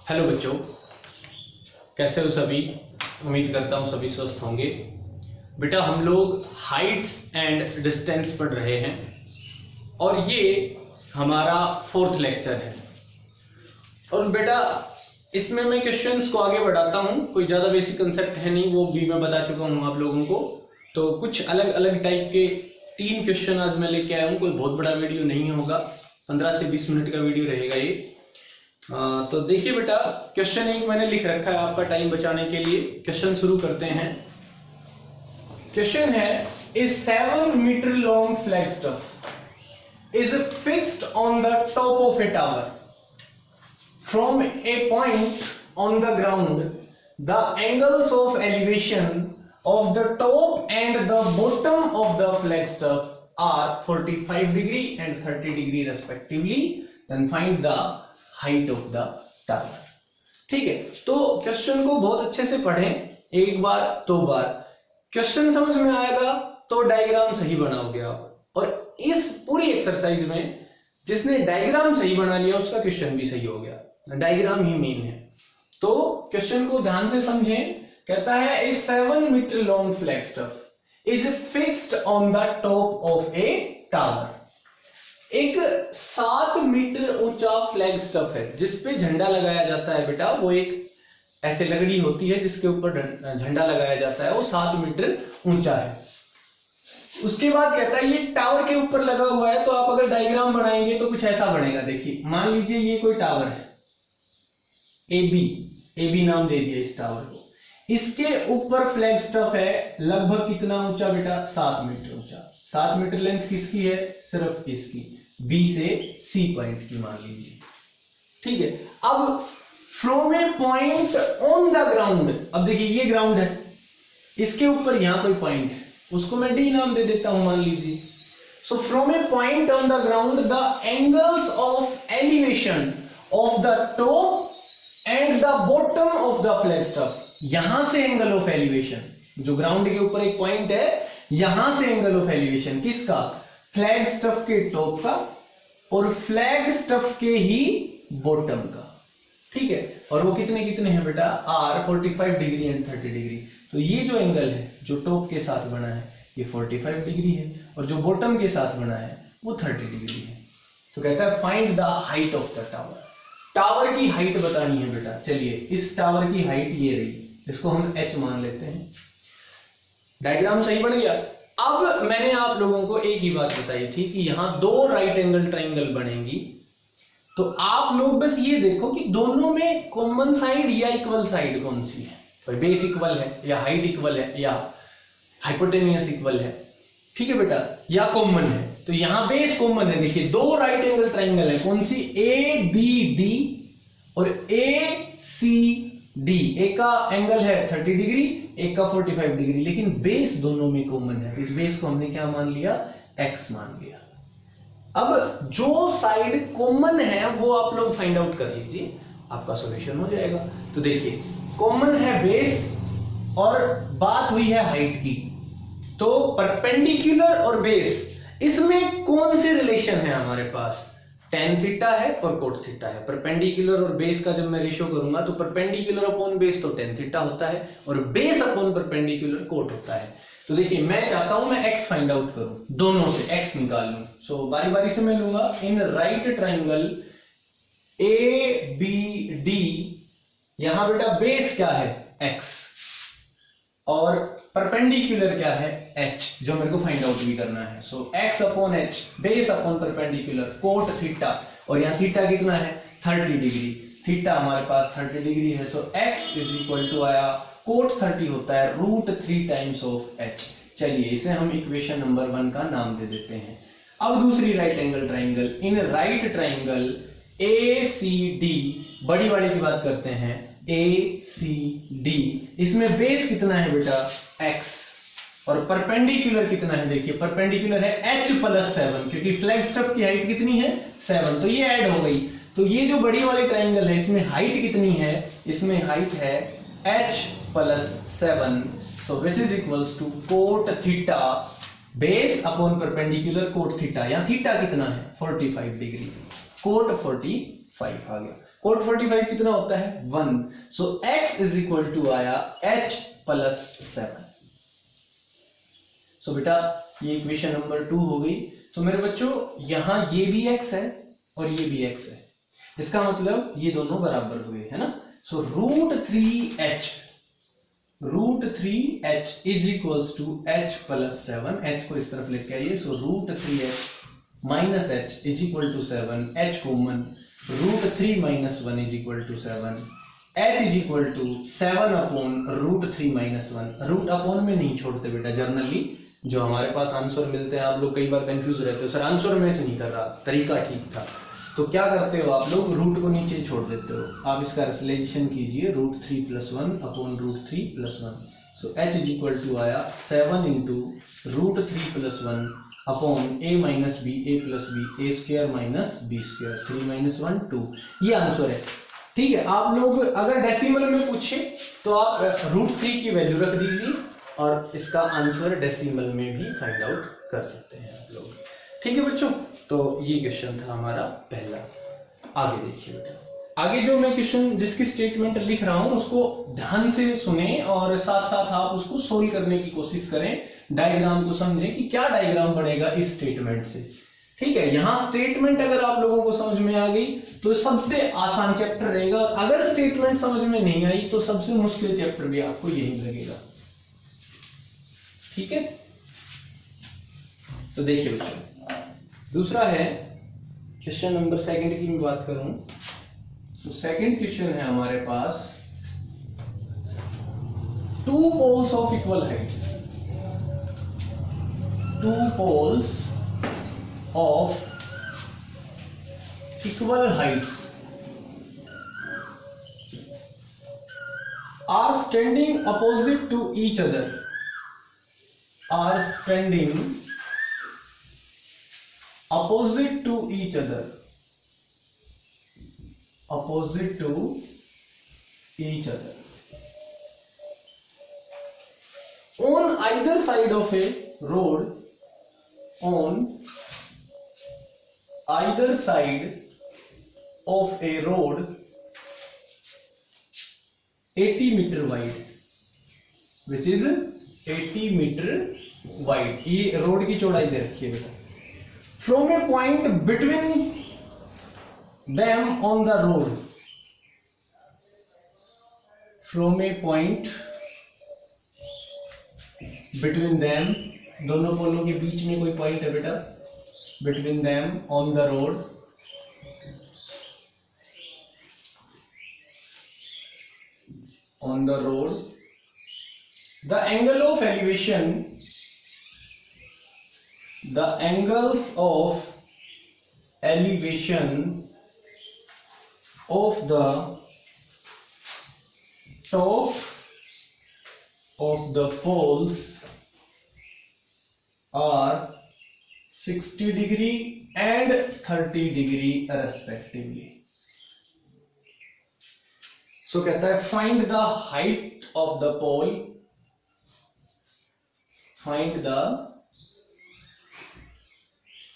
Hello बच्चों, कैसे हो सभी। उम्मीद करता हूँ सभी स्वस्थ होंगे। बेटा हम लोग हाइट्स एंड डिस्टेंस पढ़ रहे हैं और ये हमारा 4th लेक्चर है। और बेटा इसमें मैं क्वेश्चंस को आगे बढ़ाता हूँ, कोई ज़्यादा बेसिक कंसेप्ट है नहीं, वो भी मैं बता चुका हूँ आप लोगों को। तो कुछ अलग अलग टाइप के 3 क्वेश्चन आज मैं लेके आया हूँ। कोई बहुत बड़ा वीडियो नहीं होगा, 15 से 20 मिनट का वीडियो रहेगा ये। तो देखिए बेटा, क्वेश्चन 1 मैंने लिख रखा है आपका टाइम बचाने के लिए। क्वेश्चन शुरू करते हैं। क्वेश्चन है, is 7 metre long flag staff is fixed on the top of a tower from a point on the ground, the angles of elevation of the top and the bottom of the flag staff are 45 degree and 30 degree respectively, then find the height of the tower. ठीक है, तो question को बहुत अच्छे से पढ़ें, एक बार 2 बार। Question समझ में आएगा तो डायग्राम सही बनाओगे आप। और इस पूरी एक्सरसाइज में जिसने डायग्राम सही बना लिया उसका क्वेश्चन भी सही हो गया। डायग्राम ही मेन है। तो क्वेश्चन को ध्यान से समझें। कहता है, is 7 metre long flag staff is fixed on the top of a tower. एक 7 मीटर ऊंचा फ्लैग स्टफ है जिसपे झंडा लगाया जाता है बेटा। वो एक ऐसे लकड़ी होती है जिसके ऊपर झंडा लगाया जाता है, वो 7 मीटर ऊंचा है। उसके बाद कहता है ये टावर के ऊपर लगा हुआ है। तो आप अगर डायग्राम बनाएंगे तो कुछ ऐसा बनेगा। देखिए, मान लीजिए ये कोई टावर है, AB नाम दे दिया इस टावर को। इसके ऊपर फ्लैग स्टफ है लगभग कितना ऊंचा बेटा? 7 मीटर ऊंचा। 7 मीटर लेंथ किसकी है? सिर्फ इसकी, B से C पॉइंट की मान लीजिए। ठीक है, अब from a point on the ground, अब देखिए ये ग्राउंड है, इसके ऊपर यहां कोई पॉइंट है, उसको मैं D नाम दे देता हूं मान लीजिए। So from a point on the ground the angles of elevation of the top and the bottom of the flag stuff. यहां से एंगल ऑफ एलिवेशन, जो ग्राउंड के ऊपर एक पॉइंट है, यहां से एंगल ऑफ एलिवेशन किसका? फ्लैग स्टफ के टॉप का और फ्लैग स्टफ के ही बॉटम का। ठीक है, और वो कितने कितने हैं बेटा? Are 45 degree and 30 degree. तो ये जो एंगल है जो टॉप के साथ बना है ये 45 डिग्री है, और जो बॉटम के साथ बना है वो 30 डिग्री है। तो कहता है find the height of the tower. Tower की हाइट बतानी है बेटा। चलिए, इस टावर की हाइट ये रही, इसको हम H मान लेते हैं। डायग्राम सही बन गया। अब मैंने आप लोगों को एक ही बात बताई थी कि यहां 2 राइट एंगल ट्राइंगल बनेंगी। तो आप लोग बस ये देखो कि दोनों में कॉमन साइड या इक्वल साइड कौन सी है। भाई बेस इक्वल है या हाइट इक्वल है या हाइपोटेनियस इक्वल है। ठीक है बेटा, या कॉमन है। तो यहां बेस कॉमन है। देखिए 2 राइट एंगल ट्राइंगल है, कौन सी? ABD और ACD। एक का एंगल है 30 डिग्री, एक का 45 डिग्री, लेकिन बेस दोनों में कॉमन है। इस बेस को हमने क्या मान लिया? X मान लिया। अब जो साइड कॉमन है वो आप लोग फाइंड आउट कर लीजिए, आपका सॉल्यूशन हो जाएगा। तो देखिए, कॉमन है बेस और बात हुई है हाइट की। तो परपेंडिकुलर और बेस, इसमें कौन से रिलेशन है हमारे पास? tan थीटा है और cot थीटा है। परपेंडिकुलर और बेस का जब मैं रेशियो करूंगा तो परपेंडिकुलर अपॉन बेस तो tan थीटा होता है और बेस अपॉन परपेंडिकुलर cot होता है। तो देखिए, मैं चाहता हूं मैं x फाइंड आउट करूं, दोनों से x निकाल लूं। सो बारी बारी से मैं लूंगा। इन राइट ट्राइंगल ABD, यहां बेटा बेस क्या है? x और परपेंडिकुलर क्या है? h, जो मेरे को फाइंड आउट भी करना है। सो x upon h, base upon perpendicular, cot theta, और यहाँ थीटा कितना है? 30 डिग्री। थीटा हमारे पास 30 डिग्री है। सो x इज इक्वल टू आया, कोट 30 होता है √3 टाइम्स ऑफ h। चलिए, इसे हम इक्वेशन नंबर 1 का नाम दे देते हैं। अब दूसरी right angle triangle, in right triangle ACD, बड़ी वाले की बात करते हैं, ACD, इसमें बेस कितना है बेटा? x, और परपेंडिकुलर कितना है? देखिए परपेंडिकुलर है h + 7, क्योंकि फ्लैग स्टफ की हाइट कितनी है? 7। तो ये ऐड हो गई। तो ये जो बड़ी वाली ट्राइंगल है इसमें हाइट कितनी है? इसमें हाइट है h + 7। So which is equals to cot theta base upon perpendicular cot theta. यहाँ थीटा कितना है? 45 डिग्री, कोट 45 आ गया। cot 45 कितना होता है 1, सो x इज इक्वल टू आया h प्लस 7। सो बेटा ये इक्वेशन नंबर 2 हो गई। तो मेरे बच्चों यहां ये भी x है और ये भी x है, इसका मतलब ये दोनों बराबर हुए, है ना। So root three h is equals to h plus 7, h को इस तरफ लेके आइए। So √3h minus h is equal to 7, h कॉमन, √3 minus 1 is equal to 7, h is equal to 7 upon √3 minus 1। Root upon में नहीं छोड़ते बेटा, जर्नली जो हमारे पास आंसर मिलते हैं, आप लोग कई बार कंफ्यूज रहते हो, सर आंसर मैच नहीं कर रहा, तरीका ठीक था, तो क्या करते हो आप लोग, रूट को नीचे छोड़ देते हो। आप इसका रेशनलाइजेशन कीजिए, √3 plus 1 upon √3 plus 1। So h is equal to आया 7 into √3 plus 1 upon a minus b, a plus b, a square minus b square, 3 minus 1 2। ये आंसर है, ठीक है। आप लोग अगर डेसिमल में पूछे तो आप √3 की वैल्यू रख दीजिए और इसका आंसर डेसिमल में भी फाइंड आउट कर सकते हैं आप लोग, ठीक है बच्चों। तो ये क्वेश्चन था हमारा पहला। आगे देखिए बेटा, आगे जो मैं क्वेश्चन जिसकी स्टेटमेंट लिख रहा हूं उसको ध्यान से सुने और साथ साथ आप उसको सोल्व करने की कोशिश करें, डायग्राम को समझें कि क्या डायग्राम बनेगा इस स्टेटमेंट से, ठीक है। यहां स्टेटमेंट अगर आप लोगों को समझ में आ गई तो सबसे आसान चैप्टर रहेगा, और अगर स्टेटमेंट समझ में नहीं आई तो सबसे मुश्किल चैप्टर भी आपको यही लगेगा, ठीक है। तो देखिए बच्चों, दूसरा है क्वेश्चन नंबर सेकंड की मैं बात करूं, तो सेकंड क्वेश्चन है हमारे पास, 2 poles of equal heights, 2 poles of equal heights are standing opposite to each other, are standing opposite to each other, opposite to each other on either side of a road, on either side of a road 80 meter wide, which is 80 meter wide। ये road की चौड़ाई दे रखी है बेटा। From a point between them on the road, from a point between them, दोनों पोलों के बीच में कोई पॉइंट है बेटा, between them on the road, on the road, the angle of elevation, the angles of elevation of the top of the poles are 60 degree and 30 degree respectively। So कहता है find the height of the pole, find the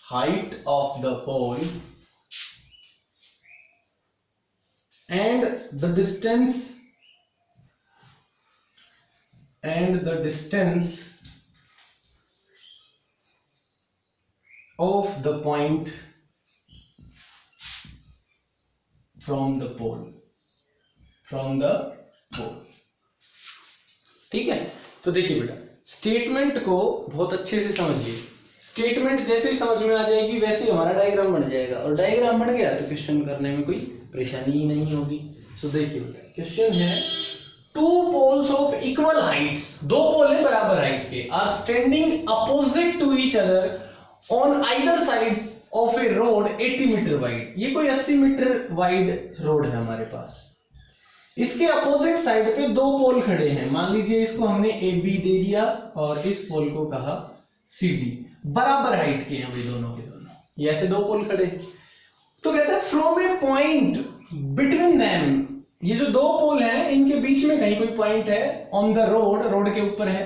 height of the pole and the distance of the point from the pole, from the pole, ठीक है। तो देखिए बेटा, statement को बहुत अच्छे से समझिए, स्टेटमेंट जैसे ही समझ में आ जाएगी वैसे ही हमारा डायग्राम बन जाएगा, और डायग्राम बन गया तो क्वेश्चन करने में कोई परेशानी ही नहीं होगी। सो देखिए बेटा, क्वेश्चन है 2 poles of equal heights, 2 पोल है बराबर हाइट के, are standing opposite to each other on either side of a road 80 metre wide. ये कोई 80 मीटर वाइड रोड है हमारे पास, इसके अपोजिट साइड पे 2 पोल खड़े हैं। मान लीजिए इसको हमने ए बी दे दिया और इस पोल को कहा सी डी, बराबर हाइट के हैं अभी दोनों के दोनों, ये ऐसे 2 पोल खड़े। तो कहता है from a point between them, ये जो 2 पोल हैं इनके बीच में कहीं कोई पॉइंट है, ऑन द रोड, रोड के ऊपर है,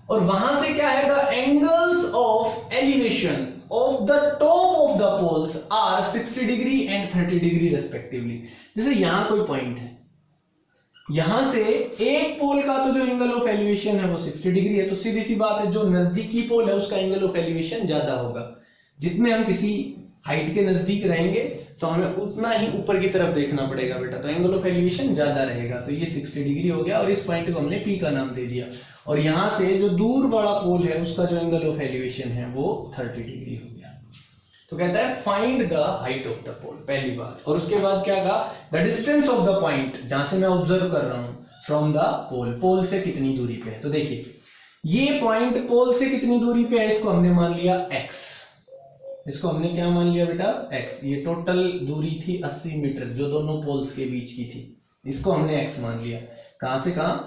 और वहां से क्या है, the angles of elevation, of the top of the poles are 60 degree and 30 degree respectively. जैसे यहां कोई पॉइंट है, यहां से एक पोल का तो जो एंगल ऑफ एलिवेशन है वो 60 डिग्री है, तो सीधी सी बात है जो नजदीकी पोल है उसका एंगल ऑफ एलिवेशन ज्यादा होगा। जितने हम किसी हाइट के नजदीक रहेंगे तो हमें उतना ही ऊपर की तरफ देखना पड़ेगा बेटा, तो एंगल ऑफ एलिवेशन ज्यादा रहेगा। तो ये 60 डिग्री हो गया और इस पॉइंट को हमने पी का नाम दे दिया। और यहां से जो दूर वाला पोल है उसका जो एंगल ऑफ एलिवेशन है वो 30 डिग्री हो गया। तो कहता है find the height of the pole, पहली बात। और उसके बाद क्या कहा, the distance of the point, जहां से मैं ऑब्जर्व कर रहा हूं, फ्रॉम द पोल, पोल से कितनी दूरी पे है। तो देखिए ये पॉइंट पोल से कितनी दूरी पे है, इसको हमने मान लिया x, इसको हमने क्या मान लिया बेटा x। ये टोटल दूरी थी 80 मीटर जो दोनों पोल्स के बीच की थी, इसको हमने x मान लिया। कहां से कहां,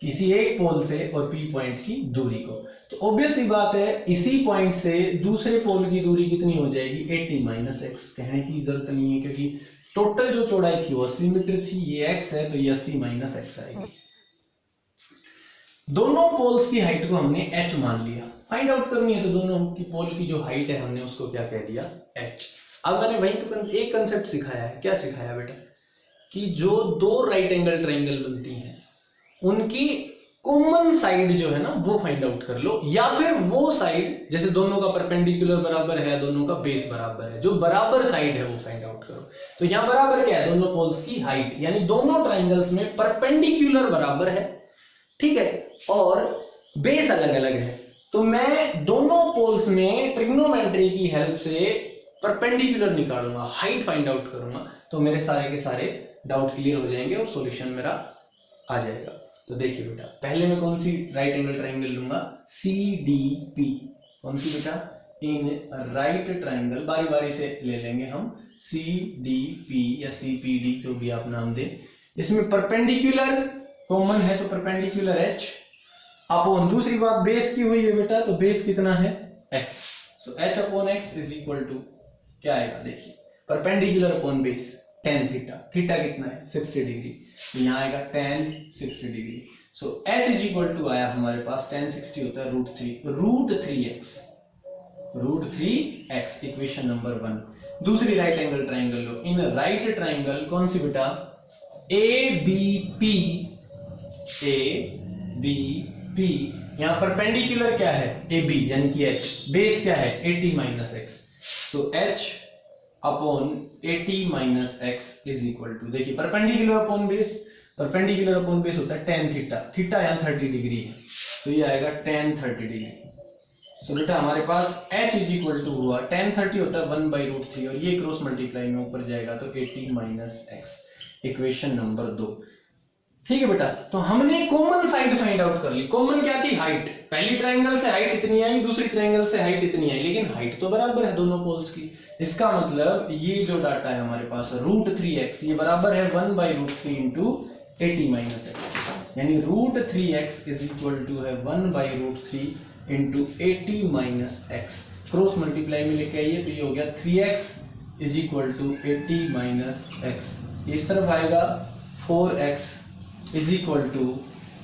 किसी एक पोल से और p पॉइंट की दूरी को। तो ऑब्वियस सी बात है इसी पॉइंट से दूसरे पोल की दूरी कितनी हो जाएगी, 80 माइनस x। कहने की जरूरत नहीं है क्योंकि टोटल जो चौड़ाई थी वो 80 मीटर थी, ये x है तो ये 80 माइनस x आएगी। दोनों पोल्स की हाइट को हमने h मान लिया, फाइंड आउट करनी है तो दोनों की पोल की जो हाइट है हमने उसको क्या कह दिया, h। अब मैंने वही तो एक कंसेप्ट सिखाया है, क्या सिखाया बेटा, कि जो दो राइट एंगल ट्रायंगल बनती हैं उनकी कॉमन साइड जो है ना वो फाइंड आउट कर लो, या फिर वो साइड जैसे दोनों का परपेंडिकुलर बराबर है, दोनों का बेस बराबर है, जो बराबर साइड है वो फाइंड आउट करो। तो यहां बराबर क्या है, दोनों पोल्स की हाइट, यानी दोनों ट्रायंगल्स में परपेंडिकुलर बराबर है, ठीक है, और बेस अलग अलग है। तो मैं दोनों पोल्स में ट्रिग्नोमेट्री की हेल्प से परपेंडिकुलर निकालूंगा, हाइट फाइंड आउट करूंगा, तो मेरे सारे के सारे डाउट क्लियर हो जाएंगे और सॉल्यूशन मेरा आ जाएगा। तो देखिए बेटा पहले मैं कौन सी राइट एंगल ट्रायंगल लूंगा, CDP। कौन सी बेटा, इन राइट ट्रायंगल, बारी बारी से ले लेंगे हम, CDP या CPD जो भी आप नाम दें। इसमें परपेंडिकुलर कॉमन है तो परपेंडिकुलर h अपॉन, दूसरी बात बेस की हुई है बेटा, तो बेस कितना है x, so h upon x is equal to क्या आएगा, देखिए perpendicular upon base tan theta, theta कितना है 60 डिग्री, तो यहाँ आएगा tan 60 degree. So h is equal to आया हमारे पास tan 60 होता है रूट 3x, इक्वेशन नंबर 1। दूसरी right angle triangle low, in right triangle कौन सी बेटा, ABP, यहां परपेंडिकुलर क्या है AB यानी कि h, बेस क्या है 80 minus x, so h upon 80 minus x is equal to, देखिए perpendicular upon base, perpendicular upon base होता है tan थीटा, थीटा यहां 30 डिग्री है, तो ये आएगा tan 30 डिग्री। सो बेटा हमारे पास h इज इक्वल टू हुआ, tan 30 होता है 1/√3 और ये क्रॉस मल्टीप्लाई में ऊपर जाएगा तो 80 माइनस x, इक्वेशन नंबर 2। ठीक है बेटा, तो हमने कॉमन साइड फाइंड आउट कर ली। कॉमन क्या थी, हाइट, पहली ट्रायंगल से हाइट इतनी आई, दूसरी ट्रायंगल से हाइट इतनी आई, लेकिन हाइट तो बराबर है दोनों पोल्स की। इसका मतलब ये जो डाटा है हमारे पास √3x, ये बराबर है 1/√3 इंटू 80 माइनस x, यानी √3x इज इक्वल टू है 1/√3 into 80 minus x। Cross multiply में लेके आइए तो ये हो गया 3x is equal to 80 minus x, इस तरफ आएगा 4x इज इक्वल टू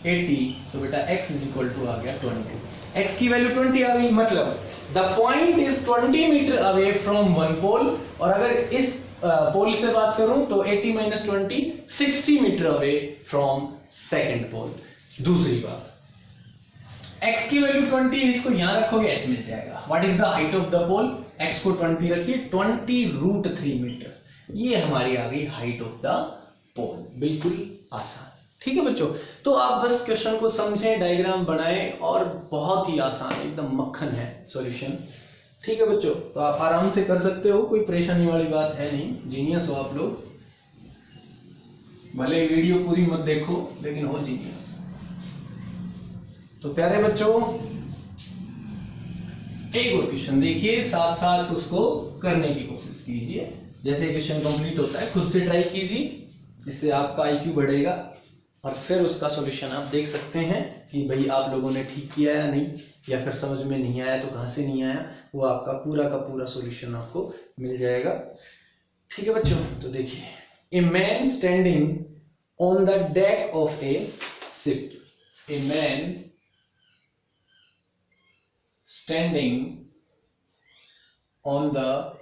80, तो बेटा x इज इक्वल टू आ गया 20, x की वैल्यू 20 आ गई, मतलब the point is 20 metre away from one pole, और अगर इस पोल से बात करूं तो 80 minus 20 60 metre away from second pole. दूसरी बात, x की वैल्यू 20, इसको यहां रखोगे h मिल जाएगा। What is the height of the pole, x को 20 रखिए, 20√3 मीटर, ये हमारी आ गई हाइट ऑफ द पोल। बिल्कुल आसान, ठीक है बच्चों। तो आप बस क्वेश्चन को समझें, डायग्राम बनाएं और बहुत ही आसान, एकदम मक्खन है सॉल्यूशन, ठीक है बच्चों। तो आप आराम से कर सकते हो, कोई परेशानी वाली बात है नहीं, जीनियस हो आप लोग, भले वीडियो पूरी मत देखो लेकिन हो जीनियस। तो प्यारे बच्चों एक और क्वेश्चन देखिए, साथ साथ उसको करने की कोशिश कीजिए, जैसे क्वेश्चन कंप्लीट होता है खुद से ट्राई कीजिए, इससे आपका IQ बढ़ेगा और फिर उसका सॉल्यूशन आप देख सकते हैं कि भाई आप लोगों ने ठीक किया या नहीं, या फिर समझ में नहीं आया तो कहां से नहीं आया, वो आपका पूरा का पूरा सॉल्यूशन आपको मिल जाएगा, ठीक है बच्चों। तो देखिए, ए man standing on the deck of a ship, A man standing on the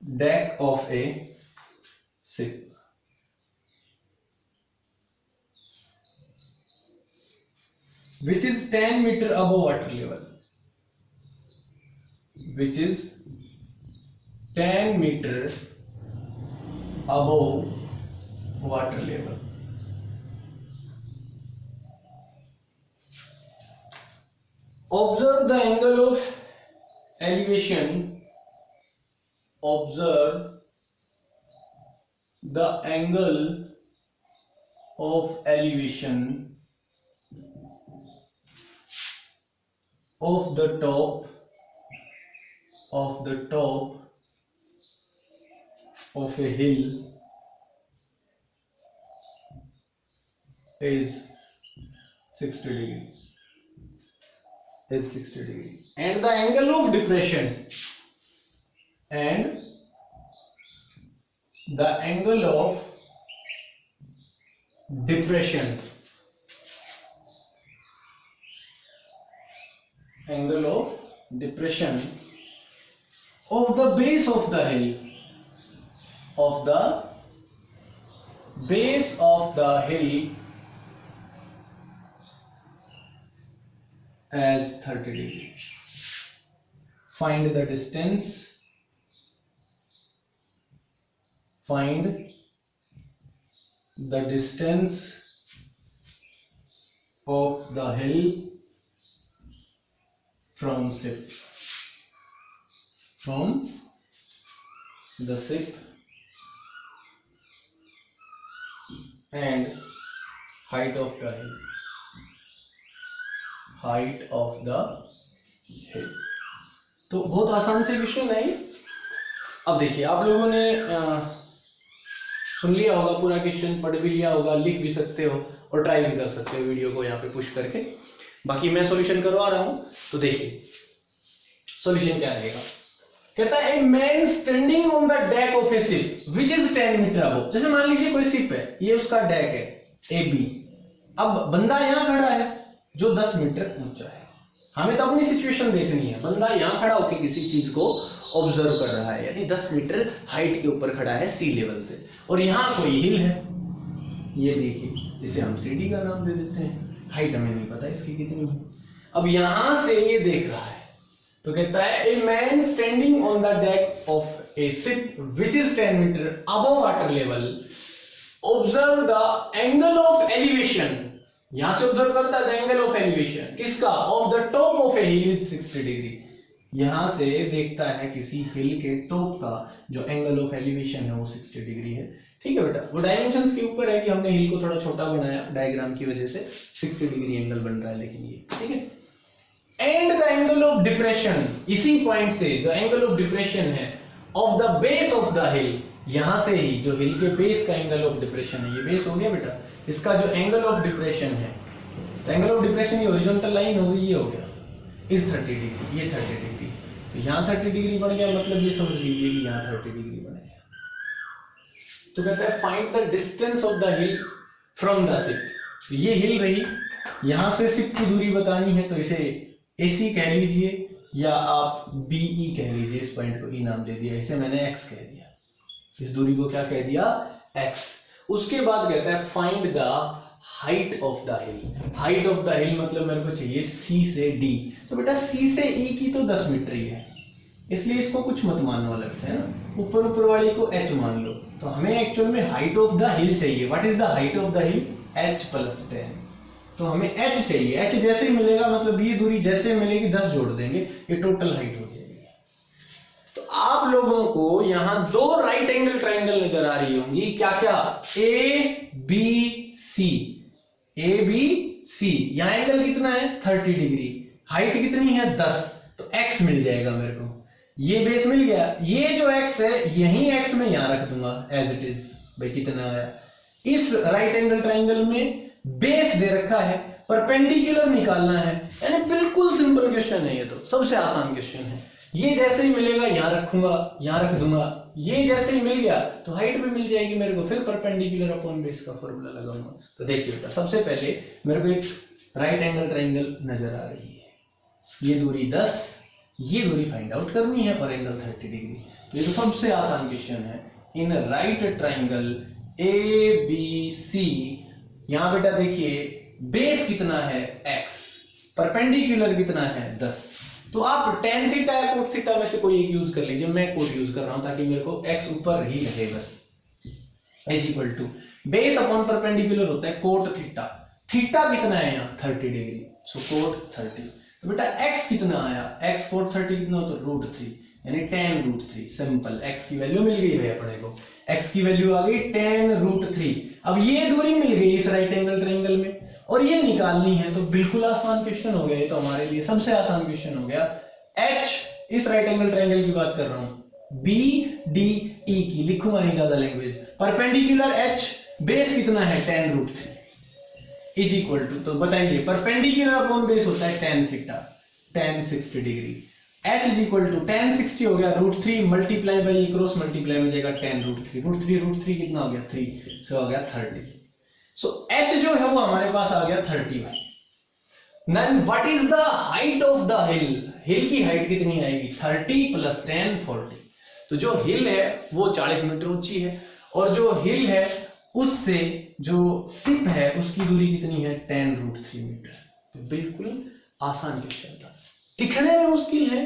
deck of a ship, which is 10 meter above water level, which is 10 meter above water level. Observe the angle of elevation. Observe the angle of elevation of the top of a hill is 60 degree. And the angle of depression, and the angle of depression of the base of the hill, as 30 degree. Find the distance. Find the distance of the hill from the ship and height of the hill. तो बहुत आसान से question है। अब देखिए, आप लोगों ने सुन लिया होगा पूरा क्वेश्चन, पढ़ भी लिया होगा, लिख भी सकते हो और ट्राई भी कर सकते हो वीडियो को यहाँ पे पुश करके। बाकी मैं सॉल्यूशन करवा रहा हूं, तो देखिए सॉल्यूशन क्या रहेगा। कहता है a man standing on the deck of a ship which is 10 metre above. जैसे मान लीजिए कोई शिप है, ये उसका डेक है ए बी। अब बंदा यहाँ खड़ा है जो 10 मीटर ऊंचा है। हमें तो अपनी सिचुएशन देखनी है। बंदा यहाँ खड़ा होकर किसी चीज को ऑब्जर्व कर रहा है, यानी 10 मीटर हाइट के ऊपर खड़ा है सी लेवल से, और यहाँ कोई हिल है, ये देखिए, जिसे हम सीडी का नाम दे देते हैं। हाइट हमें नहीं पता इसकी कितनी है। अब यहां से ये देख रहा है, तो कहता है a man standing on the deck of a ship which is 10 metre above water level observe the angle of elevation. यहां से ऑब्जर्व करता है द एंगल ऑफ एलिवेशन किसका, of the top of a hill is 60 degree. यहां से देखता है किसी हिल के टॉप का जो एंगल ऑफ एलिवेशन है वो 60 डिग्री है। ठीक है बेटा, वो डायमेंशंस के ऊपर है कि हमने हिल को थोड़ा छोटा बनाया डायग्राम की वजह से 60 डिग्री एंगल बन रहा है, लेकिन ये ठीक है। And the angle of depression, इसी पॉइंट से जो एंगल ऑफ डिप्रेशन है of the base of the हिल, यहां से ही जो हिल के बेस का एंगल ऑफ डिप्रेशन है, ये बेस हो गया बेटा, इसका जो एंगल ऑफ डिप्रेशन है, तो एंगल ऑफ डिप्रेशन ये हॉरिजॉन्टल लाइन हो गई, ये हो गया इस 30 डिग्री, ये 30 डिग्री, तो यहाँ 30 डिग्री बन गया, मतलब ये समझ लीजिए कि यहाँ 30 डिग्री बन गया। तो कहता है find the distance of the hill from the ship. तो ये हिल रही, यहां से शिप की दूरी बतानी है, तो इसे AC कह लीजिए या आप BE कह लीजिए। इस पॉइंट को E नाम दे दिया, इसे मैंने X कह दिया, इस दूरी को क्या कह दिया, X। उसके बाद कहता है find the height of the hill. Height of the हिल मतलब मेरे को चाहिए C से D। तो बेटा C से E की तो 10 मीटर ही है, इसलिए इसको कुछ मत मानो अलग से, है ना। ऊपर वाली को H मान लो। तो हमें एक्चुअल में हाइट ऑफ द हिल चाहिए। What is the height of the hill, H + 10। तो हमें H चाहिए। H जैसे ही मिलेगा, मतलब ये दूरी जैसे मिलेगी 10 जोड़ देंगे, ये टोटल हाइट हो जाएगी। तो आप लोगों को यहाँ 2 राइट एंगल ट्राइंगल नजर आ रही होंगी, क्या क्या, ABC। ABC, यहाँ एंगल कितना है 30 डिग्री, हाइट कितनी है 10, तो X मिल जाएगा मेरे को। ये बेस मिल गया, ये जो X है यही X में यहां रख दूंगा एज इट इज। भाई कितना आया, इस राइट एंगल ट्राइंगल में बेस दे रखा है, परपेंडिकुलर निकालना है, यानी बिल्कुल सिंपल क्वेश्चन है ये, तो सबसे आसान क्वेश्चन है। ये जैसे ही मिलेगा यहां रखूंगा, यहां रख दूंगा, ये जैसे ही मिल गया तो हाइट भी मिल जाएगी मेरे को, फिर परपेंडिकुलर अपॉन बेस का फॉर्मूला लगाऊंगा। तो देखिए बेटा, सबसे पहले मेरे को एक राइट एंगल ट्राइंगल नजर आ रही है, ये दूरी 10, ये दूरी फाइंड आउट करनी है और एंगल 30 डिग्री। तो ये तो सबसे आसान क्वेश्चन है। इन राइट ट्राइंगल ABC, यहां बेटा देखिए बेस कितना है x, परपेंडिकुलर कितना है 10। तो आप tan थीटा या कोट थीटा में से कोई एक यूज कर लीजिए, मैं कोट यूज कर रहा हूं ताकि मेरे को x ऊपर ही रहे बस। Is equal to base upon perpendicular होता है कोट थीटा, थीटा कितना है यहाँ 30 डिग्री, सो कोट 30। तो बेटा x कितना आया, x कोट 30 कितना हो तो √3 यानी tan √3। सिंपल, x की वैल्यू मिल गई है अपने को, x की वैल्यू आ गई tan √3। अब ये दूरी मिल गई इस राइट एंगल ट्रायंगल में और ये निकालनी है, तो बिल्कुल आसान क्वेश्चन हो गया। ये तो हमारे लिए सबसे आसान क्वेश्चन हो गया। h इस राइट एंगल ट्रायंगल की बात कर रहा हूं, BDE की लिखूंगा नहीं ज्यादा लैंग्वेज, परपेंडिकुलर h, बेस कितना है tan √3 इज इक्वल टू, तो बताइए परपेंडिकुलर अपॉन बेस होता है tan theta, tan 60 degree. h is equal to tan 60 हो गया √3 मल्टीप्लाई बाई क्रॉस मल्टीप्लाई में जाएगा tan √3, √3 कितना हो गया 3, सो हो गया 30। सो h जो है वो हमारे पास आ गया 30 भाई। Then what is the height of the hill, hill की हाइट कितनी आएगी 30 प्लस 10 40। तो जो हिल है वो 40 मीटर ऊंची है और जो हिल है उससे जो सिप है उसकी दूरी कितनी है tan √3 मीटर। तो बिल्कुल आसान क्वेश्चन था, दिखने में मुश्किल है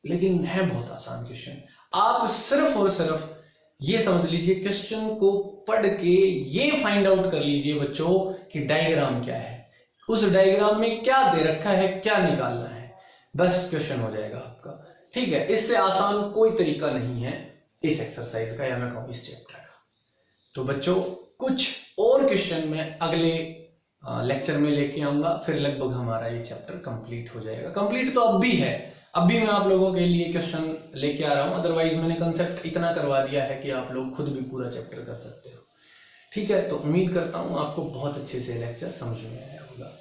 लेकिन है बहुत आसान क्वेश्चन। आप सिर्फ और सिर्फ ये समझ लीजिए, क्वेश्चन को पढ़ के ये फाइंड आउट कर लीजिए बच्चों कि डायग्राम क्या है, उस डायग्राम में क्या दे रखा है, क्या निकालना है, बस क्वेश्चन हो जाएगा आपका। ठीक है, इससे आसान कोई तरीका नहीं है इस एक्सरसाइज का या मैं कहूं इस चैप्टर का। तो बच्चों कुछ और क्वेश्चन में अगले लेक्चर में लेके आऊंगा, फिर लगभग हमारा ये चैप्टर कंप्लीट हो जाएगा। कंप्लीट तो अब भी है, अब भी मैं आप लोगों के लिए क्वेश्चन लेके आ रहा हूं, अदरवाइज मैंने कंसेप्ट इतना करवा दिया है कि आप लोग खुद भी पूरा चैप्टर कर सकते हो। ठीक है, तो उम्मीद करता हूं आपको बहुत अच्छे से लेक्चर समझ में आया होगा।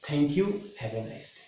Thank you, have a nice day.